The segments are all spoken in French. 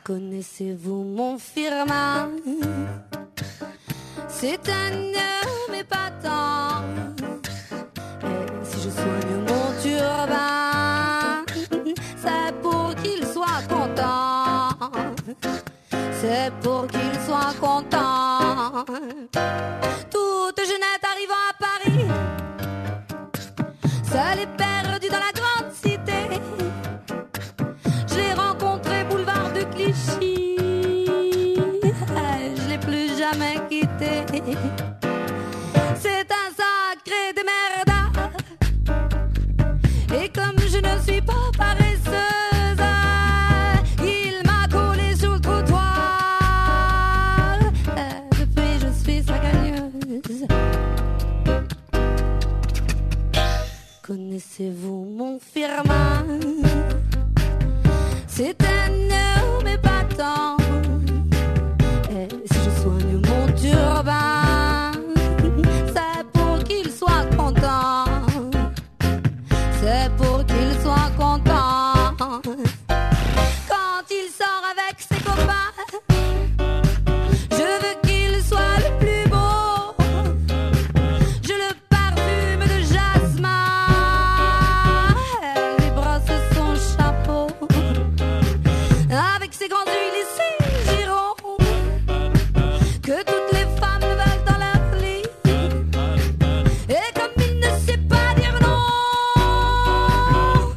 Connaissez-vous mon firma? C'est un homme épatant. Et si je soigne mon turban, c'est pour qu'il soit content. C'est pour qu'il soit content. Toute jeunette arrivant à Paris, seule et perdue dans la grande cité. Je l'ai rencontré boulevard de Clichy, je l'ai plus jamais quitté. C'est un sacré démerdard. Et comme je ne suis pas paresseuse, il m'a collé sur le trottoir. Depuis je suis sa gagneuse. Connaissez-vous mon firma? C'est un homme épatant. Et si je soigne mon turban, c'est pour qu'il soit content. C'est pour qu'il soit content. Quand il sort avec ses copains, je veux qu'il soit le plus beau. Je le parfume de jasmin, elle lui brosse son chapeau. Avec ses grands yeux et ses girons, que toutes les femmes veulent dans leur lit. Et comme il ne sait pas dire non,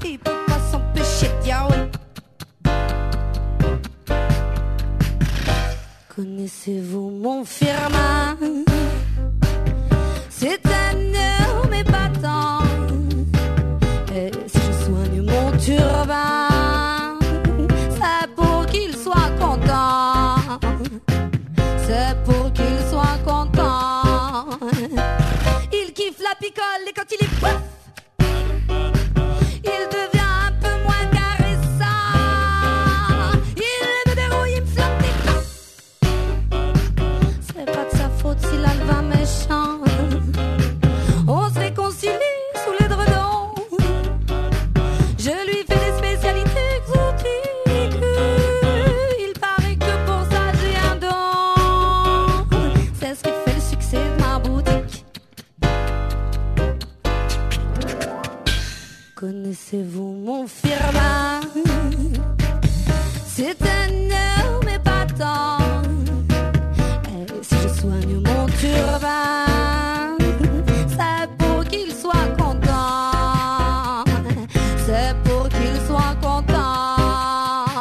il peut pas s'empêcher de dire oui. Connaissez-vous mon firma? C'est un homme épatant. Et si je soigne mon turban, c'est pour qu'il soit content. C'est pour qu'il soit content. Il kiffe la picole et quand il est pouf, il devient un peu moins caressant. Il me dérouille, il me flatte des coups. C'est pas de sa faute s'il a le vin méchant. On se réconcilie sous l'édredon. Je lui fais des spécialités exotiques. Il paraît que pour ça j'ai un don. C'est ce qui fait le succès de ma boutique. Connaissez-vous mon firma? C'est un homme épatant. Et si je soigne mon turban, c'est pour qu'il soit content. C'est pour qu'il soit content.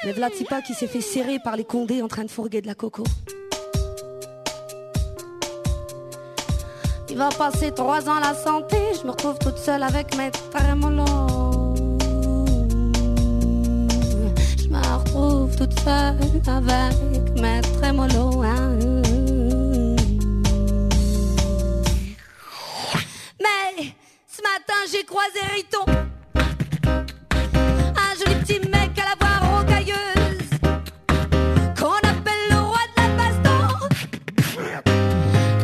Mais v'là Tipa qui s'est fait serrer par les condés en train de fourguer de la coco. Il va passer 3 ans la santé, je me retrouve toute seule avec mes trémolos. Je me retrouve toute seule avec mes trémolos. Mais ce matin j'ai croisé Riton, un joli petit mec à la voix rocailleuse, qu'on appelle le roi de la baston.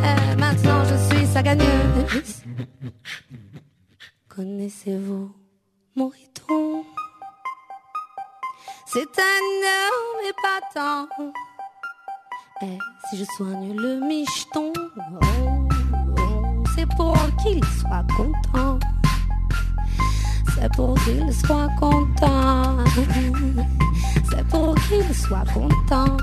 Et maintenant je suis sa gagneuse. Connaissez-vous mon Riton? C'est un homme épatant. Et si je soigne le micheton, c'est pour qu'il soit content. C'est pour qu'il soit content. C'est pour qu'il soit content.